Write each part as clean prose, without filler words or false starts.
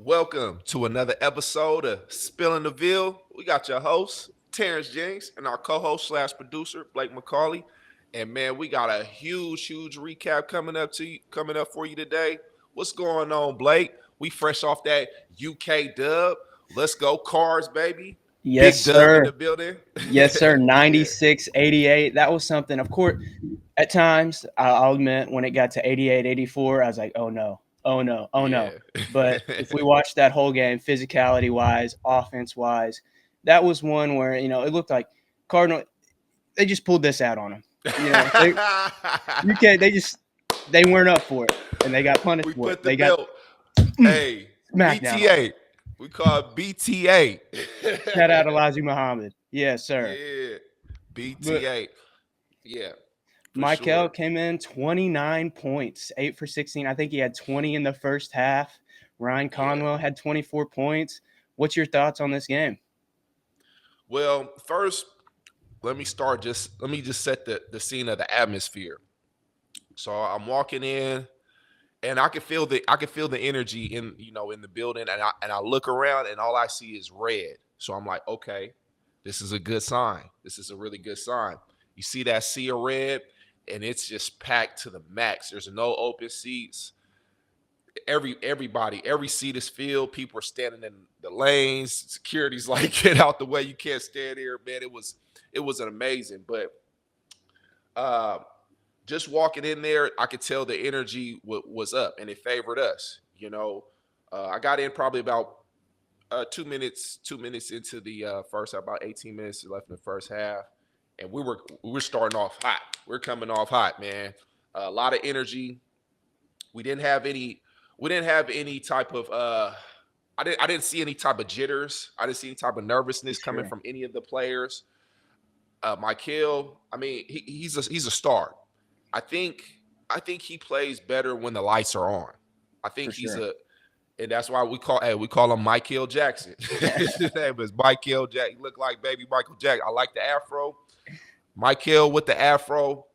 Welcome to another episode of Spilling the Veal. We got your host, Terrence Jenks, and our co-host slash producer, Blake McCauley. And man, we got a huge recap coming up for you today. What's going on, Blake? We fresh off that UK dub. Let's go, Cards, baby. Yes, Big dub in sir. the building. Yes, sir. Yeah. 96, 88. That was something. Of course, at times, I'll admit, when it got to 88, 84, I was like, oh no, oh no, oh no. Yeah. But if we watched that whole game, physicality wise, offense wise, that was one where, it looked like Cardinal, they just pulled this out on them. You can't, they weren't up for it and they got punished We for it. put the They got belt. Hey, smackdown on them. BTA. We call it BTA. Shout out Elijah Muhammad. Yes, sir. Yeah. But BTA. Yeah, for Michael sure. came in 29 points, 8 for 16. I think he had 20 in the first half. Ryan Yeah. Conwell had 24 points. What's your thoughts on this game? Well, first, let me just set the scene of the atmosphere. So I'm walking in and I can feel the energy in the building, and I look around and all I see is red. So I'm like, okay, this is a good sign. This is a really good sign. You see that sea of red, and it's just packed to the max. There's no open seats. Every seat is filled. People are standing in the lanes. Security's like, get out the way. You can't stand here, man. It was an amazing. But uh, just walking in there, I could tell the energy was up, and it favored us. I got in probably about 2 minutes into the first half, about 18 minutes left in the first half, and we were starting off hot. We're coming off hot, man. A lot of energy. We didn't have any. We didn't have any type of. I didn't see any type of jitters. I didn't see any type of For nervousness coming sure. from any of the players. Michael, I mean, he's a star. I think I think he plays better when the lights are on. I For think sure. and that's why we call him Michael Jackson. His name is Michael Jackson. He look like baby Michael Jackson. I like the afro. Michael with the afro,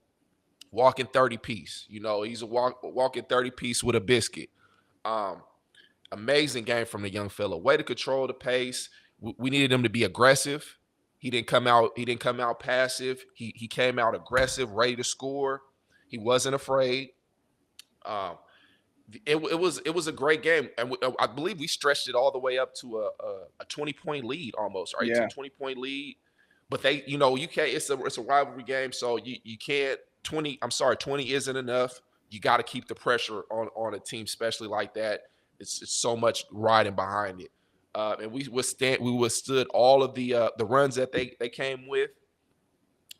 walking 30 piece. He's a walking 30 piece with a biscuit. Um, Amazing game from the young fella. Way to control the pace. We needed him to be aggressive. He didn't come out. He didn't come out passive. He came out aggressive, ready to score. He wasn't afraid. Um, it was a great game, and I believe we stretched it all the way up to a 20-point lead almost, or 18, Yeah. 20-point lead. But you can't. It's a rivalry game, so you can't 20. I'm sorry, 20 isn't enough. You got to keep the pressure on a team, especially like that. It's so much riding behind it, and we withstood all of the runs that they came with.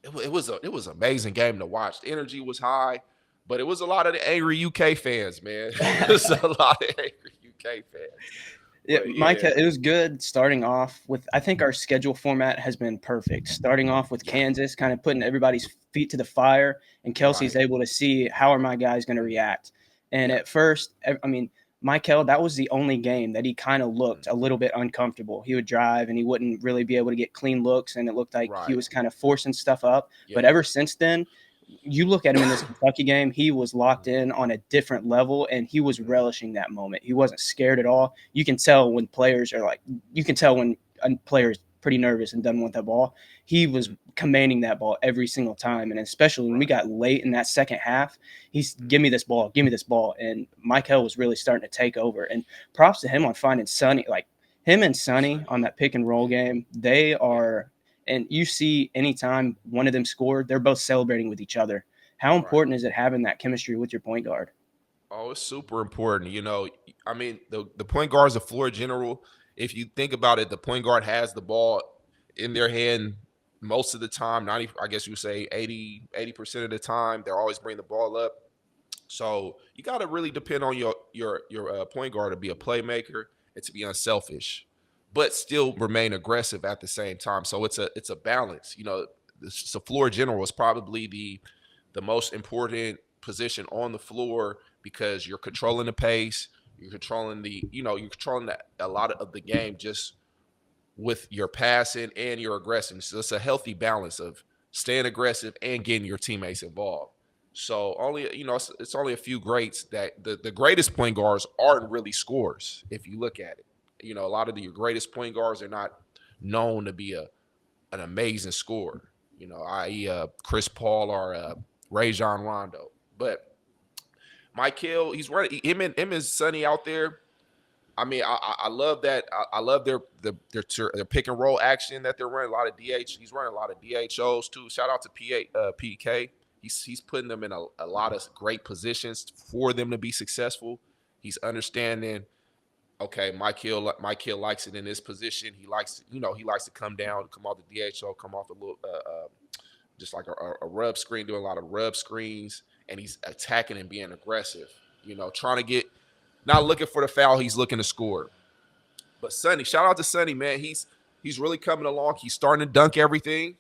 It was an amazing game to watch. The energy was high, but it was a lot of the angry UK fans, man. It was a lot of angry UK fans. Yeah, But Mike, yeah, it was good starting off with. I think our schedule format has been perfect. Starting off with yeah, Kansas, kind of putting everybody's feet to the fire, and Kelsey's right. able to see how are my guys going to react. And Yeah. at first, I mean, Michael, that was the only game that he kind of looked Mhm. a little bit uncomfortable. He would drive and he wouldn't really be able to get clean looks, and it looked like he Right. was kind of forcing stuff up. But Yeah. ever since then, you look at him in this Kentucky game, he was locked Mhm. in on a different level and he was Mhm. relishing that moment. He wasn't scared at all. You can tell when players are like, you can tell when a player is pretty nervous and doesn't want that ball. He was Mhm. commanding that ball every single time. And especially when we Right. got late in that second half, he's give Mhm. me this ball, give me this ball. And Mike Hill was really starting to take over. And props to him on finding Sonny, like him and Sonny Sonny. on that pick and roll Yeah. game. They Yeah. are, and you see anytime one of them scored, they're both celebrating with each other. How Right. important is it having that chemistry with your point guard? Oh, it's super important. I mean, the point guard is a floor general. If you think about it, the point guard has the ball in their hand most of the time. 90, I guess you would say 80% of the time. They're always bringing the ball up. So you got to really depend on your point guard to be a playmaker and to be unselfish, but still remain aggressive at the same time. So it's a balance. The floor general is probably the most important position on the floor because you're controlling the pace, you're controlling a lot of the game just with your passing and your aggression. So it's a healthy balance of staying aggressive and getting your teammates involved. So only it's only a few greats that the greatest point guards aren't really scorers if you look at it. A lot of your greatest point guards are not known to be an amazing scorer. I.e. Chris Paul or Rajon Rondo. But Mike Hill, he's running him and Sonny out there. I mean, I love that. I love their pick and roll action that they're running. A lot of DH. He's running a lot of DHOs too. Shout out to PK. He's putting them in a lot of great positions for them to be successful. He's understanding. Okay, Mike Hill likes it in this position. He likes to come down, come off the DHO, come off the little just like a rub screen, doing a lot of rub screens, and he's attacking and being aggressive. Trying to get. Not looking for the foul, he's looking to score. But Sonny, shout out to Sonny, man. He's really coming along. He's starting to dunk everything,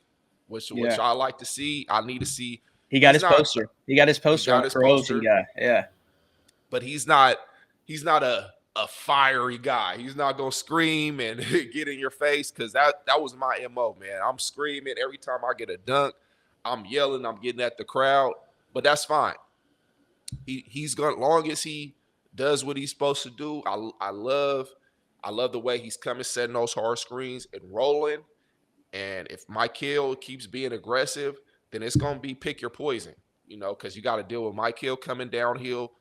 which I like to see. I need to see. He got his poster. He got his poster on for Ocean guy. Yeah. But he's not a fiery guy. He's not gonna scream and get in your face, because that was my MO, man. I'm screaming every time I get a dunk. I'm yelling, I'm getting at the crowd, but that's fine. He's gonna, long as he does what he's supposed to do. I love the way he's coming, setting those hard screens and rolling. And if Mike Hill keeps being aggressive, then it's gonna be pick your poison, because you got to deal with Mike Hill coming downhill.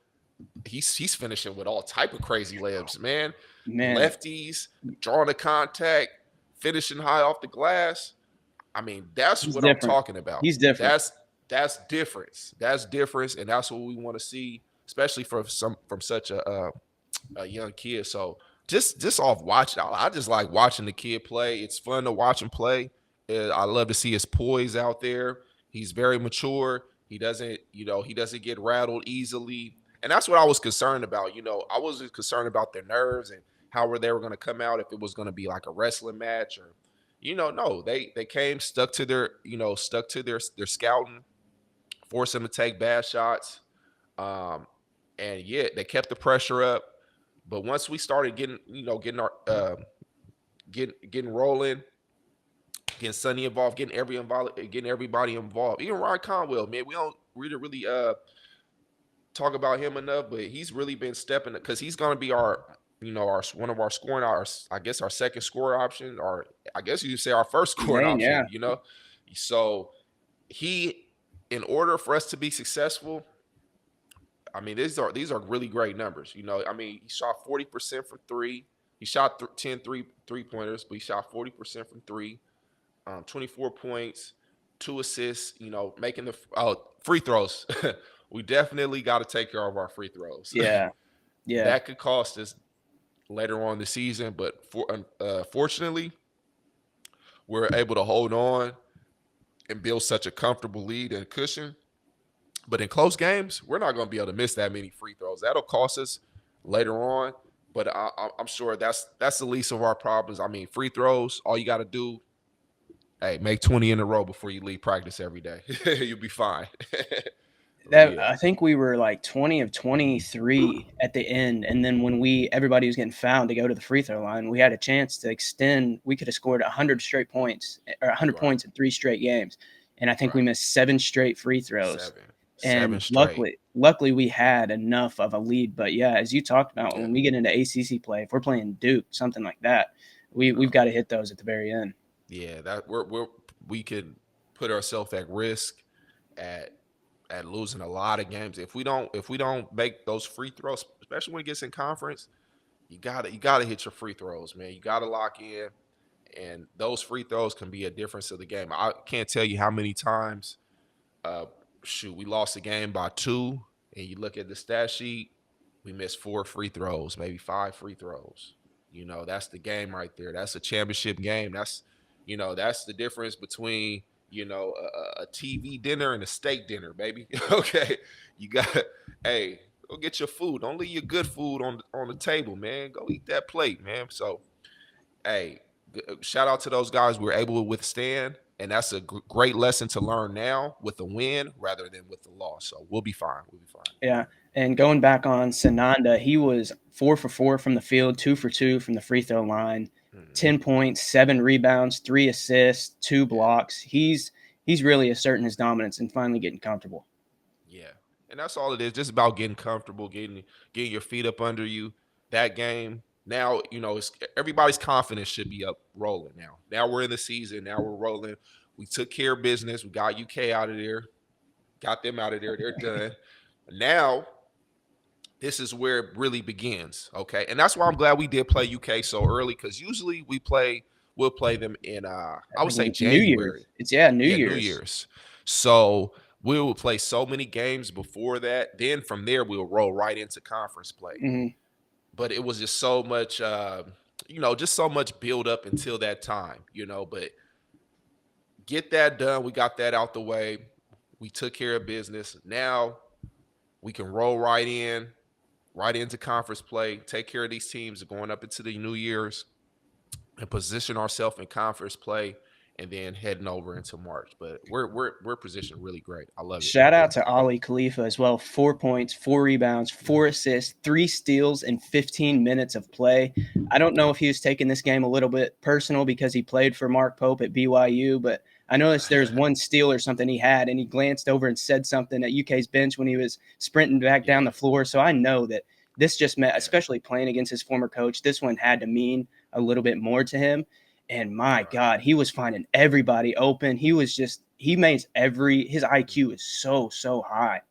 He's finishing with all type of crazy layups, man. Lefties, drawing the contact, finishing high off the glass. I mean, that's what I'm talking about. He's different. That's difference. That's difference, and that's what we want to see, especially from such a young kid. So just off watching, I just like watching the kid play. It's fun to watch him play. I love to see his poise out there. He's very mature. He doesn't get rattled easily, and that's what I was concerned about. I wasn't concerned about their nerves and how they were going to come out, if it was going to be like a wrestling match or, no, they came stuck to their scouting, forced them to take bad shots. And yeah, they kept the pressure up. But once we started getting rolling, getting Sonny involved, getting everybody involved, even Ryan Conwell, man, we don't really talk about him enough, but he's really been stepping, because he's going to be our one of our scoring, our second scorer option, or I guess you could say our first scoring option. Yeah. So in order for us to be successful, I mean, these are really great numbers. I mean, he shot 40% from three. He shot 10 three-pointers, but he shot 40% from three, 24 points, 2 assists, making the free throws. We definitely got to take care of our free throws. Yeah. That could cost us later on in the season, but fortunately, we're able to hold on and build such a comfortable lead and cushion. But in close games, we're not going to be able to miss that many free throws. That'll cost us later on. But I'm sure that's the least of our problems. I mean, free throws, all you got to do, make 20 in a row before you leave practice every day. You'll be fine. I think we were like 20 of 23 at the end. And then when everybody was getting fouled to go to the free throw line, we had a chance to extend. We could have scored 100 straight points, or 100 points in 3 straight games. And I think we missed 7 straight free throws. And luckily we had enough of a lead. But yeah, as you talked about, when we get into ACC play, if we're playing Duke, something like that, we've got to hit those at the very end. Yeah, that we could put ourselves at risk at losing a lot of games if we don't make those free throws, especially when it gets in conference. You gotta hit your free throws, man. You gotta lock in, and those free throws can be a difference of the game. I can't tell you how many times. We lost the game by 2, and you look at the stat sheet, we missed 4 free throws, maybe 5 free throws. That's the game right there. That's a championship game. That's the difference between a TV dinner and a steak dinner, baby. Okay, you got go get your food. Don't leave your good food on the table, man. Go eat that plate, man. So, shout out to those guys. We were able to withstand. And that's a great lesson to learn now with the win rather than with the loss. So we'll be fine. Yeah. And going back on Sananda, he was 4 for 4 from the field, 2 for 2 from the free throw line, 10 points, 7 rebounds, 3 assists, 2 blocks. He's really asserting his dominance and finally getting comfortable. Yeah. And that's all it is. Just about getting comfortable, getting your feet up under you. That game now, it's everybody's confidence should be up rolling now. Now we're in the season. Now we're rolling. We took care of business. We got UK out of there. Got them out of there. They're done. Now this is where it really begins. Okay, and that's why I'm glad we did play UK so early, because usually we'll play them in I would say New Year's. January. It's New Yeah, New Year's. Year's. So we will play so many games before that. Then from there we'll roll right into conference play. Mm-hmm. But it was just so much, just so much build up until that time, But get that done. We got that out the way. We took care of business. Now we can roll right into conference play, take care of these teams going up into the New Year's, and position ourselves in conference play, and then heading over into March. But we're positioned really great. I love it. Shout out to Ali Khalifa as well. 4 points, 4 rebounds, 4 assists, 3 steals in 15 minutes of play. I don't know if he was taking this game a little bit personal because he played for Mark Pope at BYU, but I noticed there's one steal or something he had, and he glanced over and said something at UK's bench when he was sprinting back down the floor. So I know that this just meant, especially playing against his former coach, this one had to mean a little bit more to him. And my God, he was finding everybody open. He was just, he makes his IQ is so high.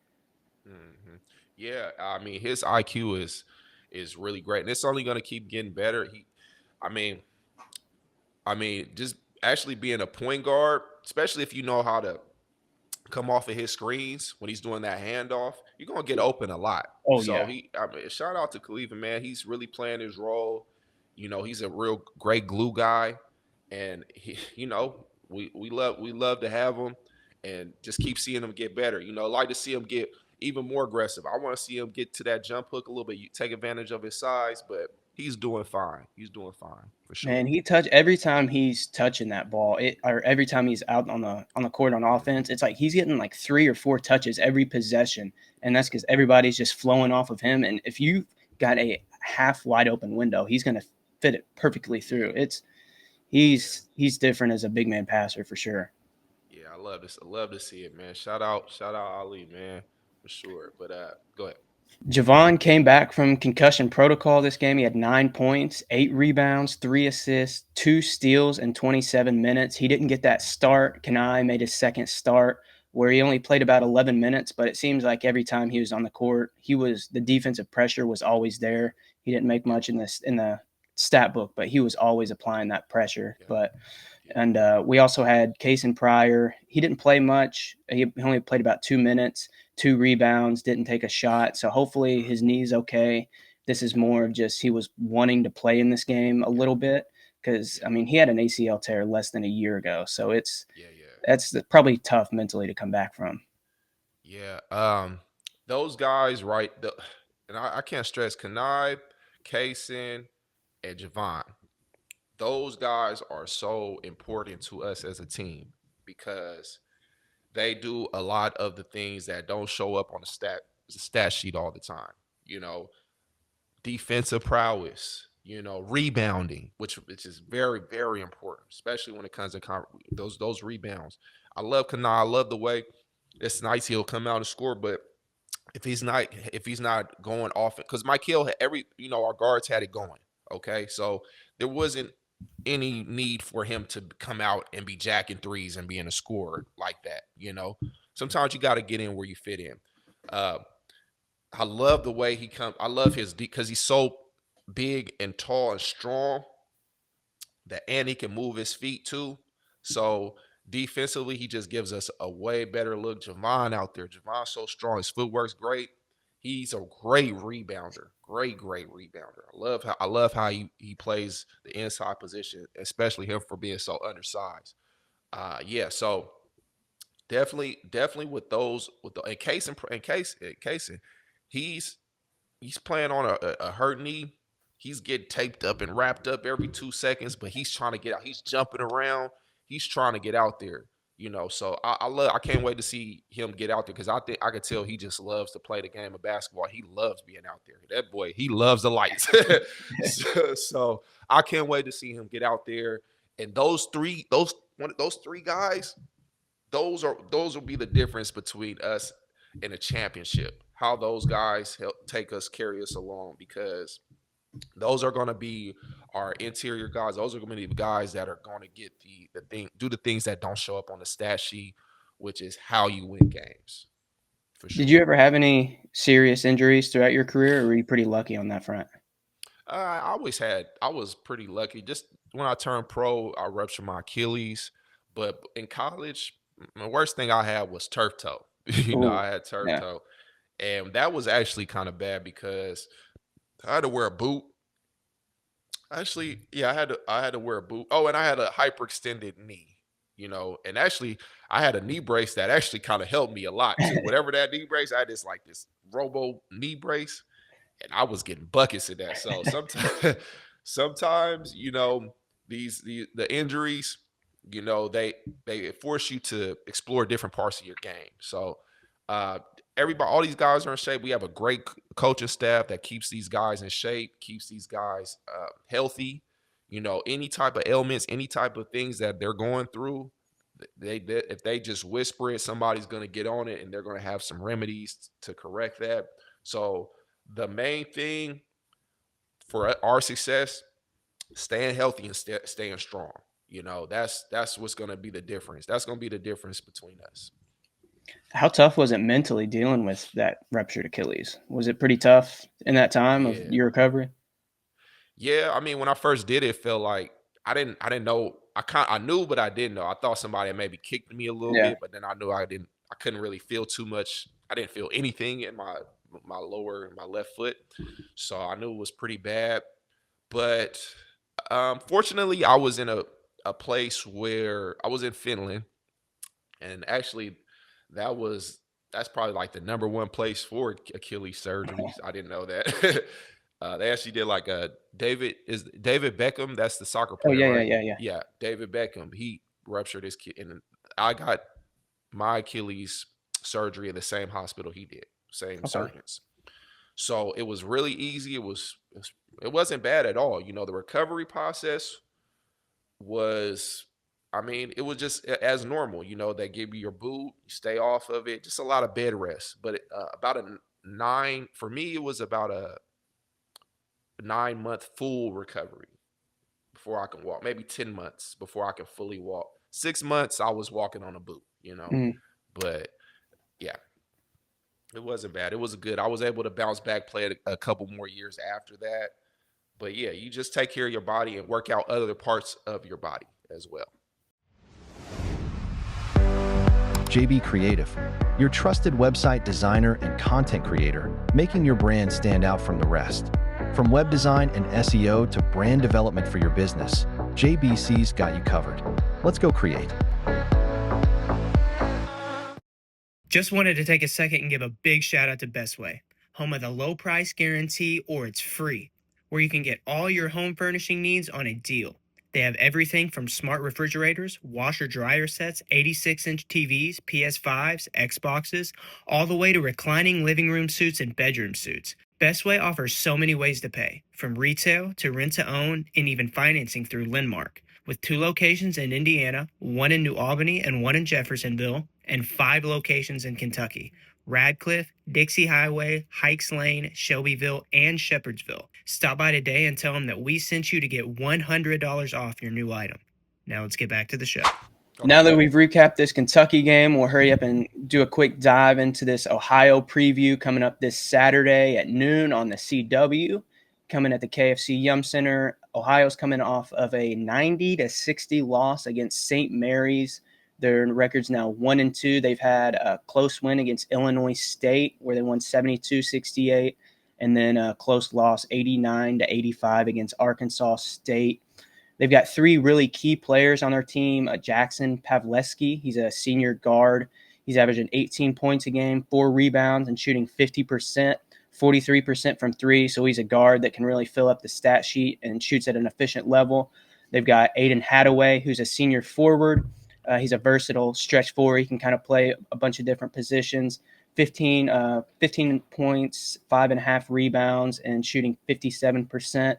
Mm-hmm. Yeah, I mean, his IQ is really great, and it's only going to keep getting better. Just actually being a point guard, especially if you know how to come off of his screens when he's doing that handoff, you're gonna get open a lot. Oh, So yeah. shout out to Khalifa, man. He's really playing his role. He's a real great glue guy, and we love to have him, and just keep seeing him get better. Like to see him get even more aggressive. I want to see him get to that jump hook a little bit. You take advantage of his size, but he's doing fine. He's doing fine for sure. Man, every time he's touching that ball, or every time he's out on the court on offense, it's like he's getting like 3 or 4 touches every possession, and that's because everybody's just flowing off of him. And if you got a half wide open window, he's going to fit it perfectly through. He's different as a big man passer for sure. Yeah, I love this. I love to see it, man. Shout out Ali, man, for sure. But go ahead. Javon came back from concussion protocol this game. He had 9 points, 8 rebounds, 3 assists, 2 steals in 27 minutes. He didn't get that start. Kenai made his second start where he only played about 11 minutes, but it seems like every time he was on the court, the defensive pressure was always there. He didn't make much in the stat book, but he was always applying that pressure. And we also had Kason Pryor. He didn't play much. He only played about 2 minutes, 2 rebounds, didn't take a shot. So hopefully his knee's okay. This is more of just he was wanting to play in this game a little bit because, I mean, he had an ACL tear less than a year ago. So that's probably tough mentally to come back from. Yeah. Those guys, right? And I can't stress Kenai, Kason, and Javon. Those guys are so important to us as a team because they do a lot of the things that don't show up on the stat sheet all the time. Defensive prowess, rebounding, which is very, very important, especially when it comes to those rebounds. I love Kenai. I love the way it's nice he'll come out and score, but if he's not going off it, because Mike Hill, our guards had it going. Okay, so there wasn't any need for him to come out and be jacking threes and being a scorer like that. Sometimes you got to get in where you fit in. I love the way he comes. I love because he's so big and tall and strong and he can move his feet too. So defensively, he just gives us a way better look. Javon out there. Javon's so strong. His footwork's great. He's a great rebounder. Great rebounder. I love how he plays the inside position, especially him for being so undersized. So definitely with Kason, he's playing on a hurt knee. He's getting taped up and wrapped up every 2 seconds, but he's trying to get out. He's jumping around. He's trying to get out there. So I can't wait to see him get out there because I think I could tell he just loves to play the game of basketball. He loves being out there. That boy, he loves the lights. so I can't wait to see him get out there. And those three guys, those will be the difference between us in a championship. How those guys help carry us along, because those are going to be our interior guys. Those are going to be the guys that are going to get do the things that don't show up on the stat sheet, which is how you win games. For Did sure. you ever have any serious injuries throughout your career, or were you pretty lucky on that front? I was pretty lucky. Just when I turned pro, I ruptured my Achilles. But in college, the worst thing I had was turf toe. Ooh, I had turf yeah. toe. And that was actually kind of bad because I had to wear a boot. Actually, yeah, I had to wear a boot. Oh, and I had a hyperextended knee, and actually I had a knee brace that actually kind of helped me a lot too. Whatever that knee brace, I had this robo knee brace, and I was getting buckets in that. So sometimes sometimes, the injuries, they force you to explore different parts of your game. So uh all these guys are in shape. We have a great coaching staff that keeps these guys in shape, keeps these guys healthy. Any type of ailments, any type of things that they're going through, if they just whisper it, somebody's going to get on it, and they're going to have some remedies to correct that. So the main thing for our success, staying healthy and staying strong. That's what's going to be the difference. That's going to be the difference between us. How tough was it mentally dealing with that ruptured Achilles? Was it pretty tough in that time of Yeah. your recovery? Yeah, I mean, when I first did it, it felt like I didn't know. I knew, but I didn't know. I thought somebody had maybe kicked me a little Yeah. bit, but then I knew I couldn't really feel too much. I didn't feel anything in my left foot. So I knew it was pretty bad. But fortunately, I was in a place where I was in Finland, and actually that's probably like the number one place for Achilles surgeries. I didn't know that. They actually did like a David Beckham. That's the soccer Oh, player, yeah, yeah, right? yeah, yeah. Yeah, David Beckham. He ruptured his and I got my Achilles surgery in the same hospital he did, same Okay. surgeons. So it was really easy. It wasn't bad at all. The recovery process was, I mean, it was just as normal. They give you your boot, you stay off of it, just a lot of bed rest. But about a 9 for me, it was about a 9-month full recovery before I can walk. Maybe 10 months before I can fully walk. 6 months I was walking on a boot. Mhm. But yeah, it wasn't bad. It was good. I was able to bounce back, play it a couple more years after that. But yeah, you just take care of your body and work out other parts of your body as well. JB Creative, your trusted website designer and content creator, making your brand stand out from the rest. From web design and SEO to brand development for your business, JBC's got you covered. Let's go create. Just wanted to take a second and give a big shout out to Bestway, home of the low price guarantee or it's free, where you can get all your home furnishing needs on a deal. They have everything from smart refrigerators, washer dryer sets, 86-inch TVs, PS5s, Xboxes, all the way to reclining living room suites and bedroom suites. Bestway offers so many ways to pay, from retail to rent to own and even financing through Lendmark. With 2 locations in Indiana, 1 in New Albany and 1 in Jeffersonville, and 5 locations in Kentucky: Radcliffe, Dixie Highway, Hikes Lane, Shelbyville, and Shepherdsville. Stop by today and tell them that we sent you to get $100 off your new item. Now let's get back to the show. Now that we've recapped this Kentucky game, we'll hurry up and do a quick dive into this Ohio preview coming up this Saturday at noon on the CW. Coming at the KFC Yum Center, Ohio's coming off of a 90-60 loss against St. Mary's. Their record's now 1-2. They've had a close win against Illinois State, where they won 72-68, and then a close loss 89-85 against Arkansas State. They've got 3 really key players on their team. Jackson Pavleski, he's a senior guard. He's averaging 18 points a game, 4 rebounds, and shooting 50%, 43% from 3. So he's a guard that can really fill up the stat sheet and shoots at an efficient level. They've got Aiden Hadaway, who's a senior forward. He's a versatile stretch forward. He can kind of play a bunch of different positions. 15 points, 5.5 rebounds, and shooting 57%.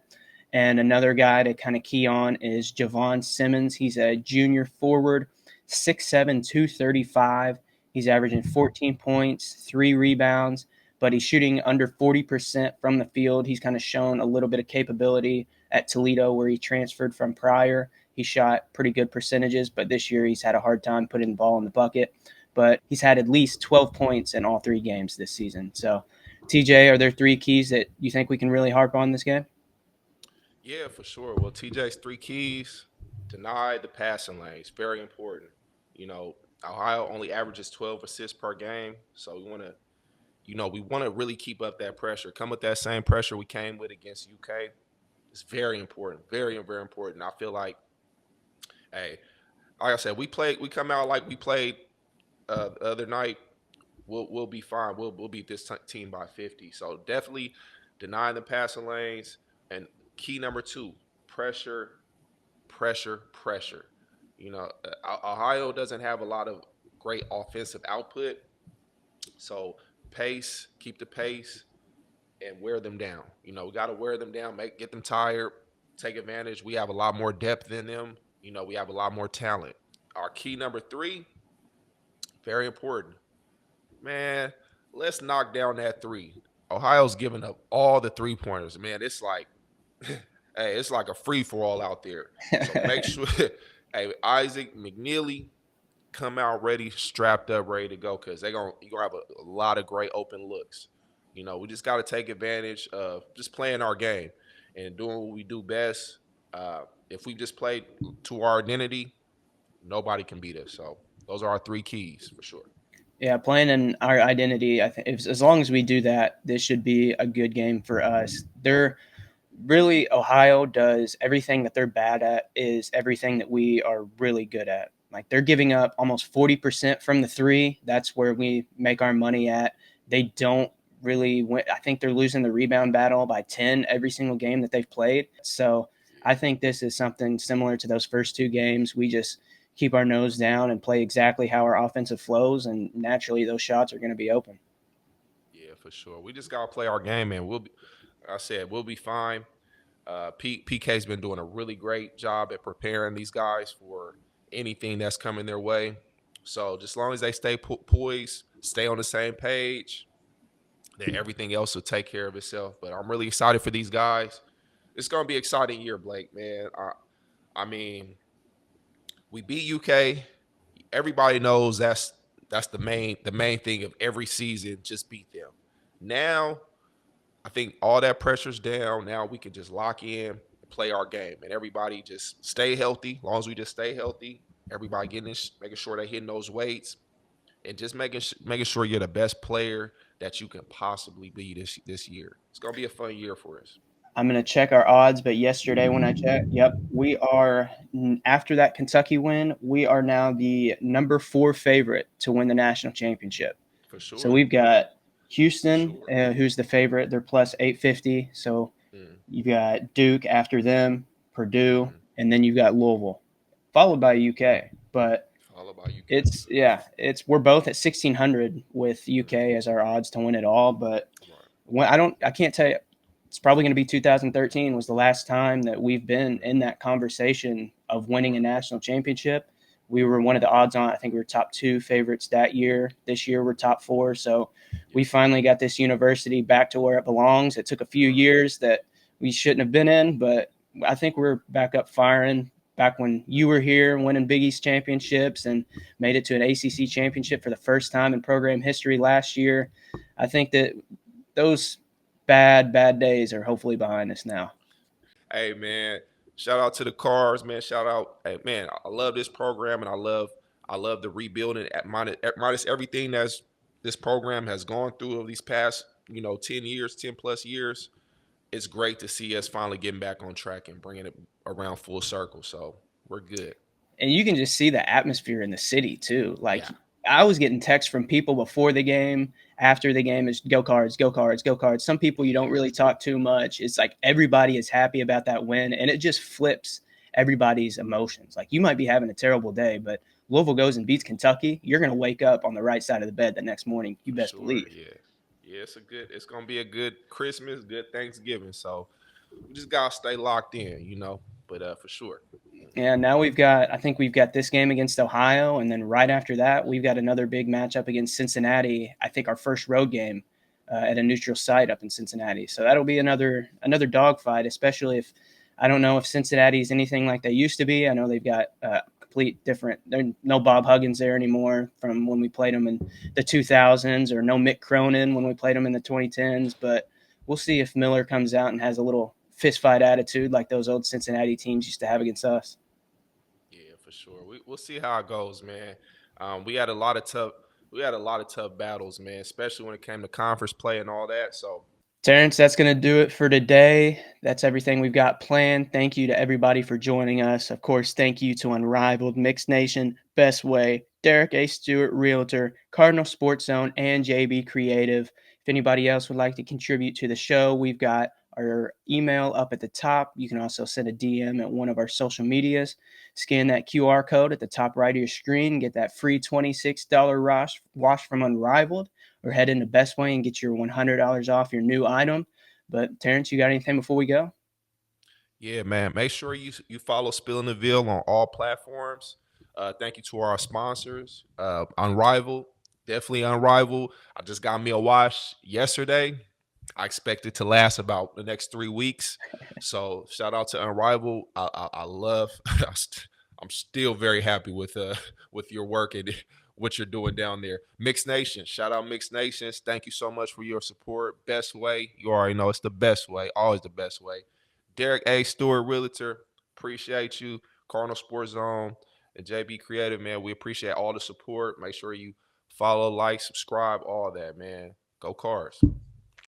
And another guy to kind of key on is Javon Simmons. He's a junior forward, 6'7", 235. He's averaging 14 points, 3 rebounds, but he's shooting under 40% from the field. He's kind of shown a little bit of capability at Toledo, where he transferred from prior. He shot pretty good percentages, but this year he's had a hard time putting the ball in the bucket. But he's had at least 12 points in all 3 games this season. So, TJ, are there 3 keys that you think we can really harp on this game? Yeah, for sure. Well, TJ's 3 keys: deny the passing lanes, very important. You know, Ohio only averages 12 assists per game, so we want to really keep up that pressure. Come with that same pressure we came with against UK. It's very important, very very important. I feel hey, like I said, we come out like we played the other night. We'll be fine. We'll beat this team by 50. So definitely denying the passing lanes. And key number 2, pressure, pressure, pressure. You know, Ohio doesn't have a lot of great offensive output. So pace, keep the pace, and wear them down. You know, we got to wear them down, get them tired, take advantage. We have a lot more depth than them. You know, we have a lot more talent. Our key number 3, very important. Man, let's knock down that 3. Ohio's giving up all the 3-pointers. Man, it's like, hey, it's like a free for all out there. So make sure, hey, Isaac McNeely, come out ready, strapped up, ready to go, because you're gonna have a lot of great open looks. You know, we just got to take advantage of just playing our game and doing what we do best. If we just play to our identity, nobody can beat us. So those are our 3 keys for sure. Yeah, playing in our identity, I think as long as we do that, this should be a good game for us. Ohio does everything that they're bad at is everything that we are really good at. Like, they're giving up almost 40% from the 3. That's where we make our money at. They don't really win. I think they're losing the rebound battle by 10 every single game that they've played. So I think this is something similar to those first 2 games. We just keep our nose down and play exactly how our offensive flows, and naturally those shots are going to be open. Yeah, for sure. We just gotta play our game, and like I said, we'll be fine. PK's been doing a really great job at preparing these guys for anything that's coming their way. So just as long as they stay poised, stay on the same page, then everything else will take care of itself. But I'm really excited for these guys. It's gonna be an exciting year, Blake. Man, I mean, we beat UK. Everybody knows that's the main thing of every season. Just beat them. Now, I think all that pressure's down. Now we can just lock in and play our game, and everybody just stay healthy. As long as we just stay healthy, everybody making sure they're hitting those weights, and just making sure you're the best player that you can possibly be this year. It's gonna be a fun year for us. I'm going to check our odds, but yesterday when I checked, we are, after that Kentucky win, we are now the number 4 favorite to win the national championship. For sure. So we've got Houston, who's the favorite. They're plus 850. So you've got Duke after them, Purdue, and then you've got Louisville, followed by UK. But we're both at 1,600 with UK as our odds to win it all. But I can't tell you. It's probably going to be 2013 was the last time that we've been in that conversation of winning a national championship. We were one of the odds on. I think we were top 2 favorites that year. This year we're top 4. So we finally got this university back to where it belongs. It took a few years that we shouldn't have been in, but I think we're back up firing. Back when you were here winning Big East championships and made it to an ACC championship for the first time in program history last year. I think that those bad days are hopefully behind us now. Hey, man, shout out to the Cars, man. Shout out. Hey, man, I love this program, and I love the rebuilding minus everything that's this program has gone through over these past 10 plus years. It's great to see us finally getting back on track and bringing it around full circle. So we're good. And you can just see the atmosphere in the city too. I was getting texts from people before the game, after the game, is go Cards, go Cards, go Cards. Some people you don't really talk too much. It's like everybody is happy about that win, and it just flips everybody's emotions. Like, you might be having a terrible day, but Louisville goes and beats Kentucky, you're going to wake up on the right side of the bed the next morning. You best believe. Yeah, it's going to be a good Christmas, good Thanksgiving. So we just got to stay locked in, but for sure. Yeah, now I think we've got this game against Ohio, and then right after that, we've got another big matchup against Cincinnati. I think our first road game at a neutral site up in Cincinnati. So that'll be another dogfight, especially if I don't know if Cincinnati is anything like they used to be. I know they've got complete different. There's no Bob Huggins there anymore from when we played them in the 2000s, or no Mick Cronin when we played them in the 2010s. But we'll see if Miller comes out and has a little fist fight attitude like those old Cincinnati teams used to have against us. Yeah, for sure. We'll see how it goes, man. We had a lot of tough battles, man, especially when it came to conference play and all that. So Terrence, that's going to do it for today. That's everything we've got planned. Thank you to everybody for joining us. Of course, thank you to Unrivaled, Mixed Nation, Best Way, Derek A. Stewart, Realtor, Cardinal Sports Zone, and JB Creative. If anybody else would like to contribute to the show, we've got our email up at the top. You can also send a DM at one of our social medias. Scan that QR code at the top right of your screen. Get that free $26 wash from Unrivaled, or head into Best Way and get your $100 off your new item. But Terrence, you got anything before we go? yeah, man, make sure you follow Spilling the Veal on all platforms. Thank you to our sponsors, Unrivaled, definitely Unrivaled. I just got me a wash yesterday. I expect it to last about the next 3 weeks. So shout out to Unrivaled. I love. I'm still very happy with your work and what you're doing down there. Mixed Nation, shout out Mixed Nations. Thank you so much for your support. Best Way, you already know it's the best way, always the best way. Derek A. Stewart, Realtor, appreciate you. Cardinal Sports Zone and JB Creative, man, we appreciate all the support. Make sure you follow, like, subscribe, all that, man. Go Cards.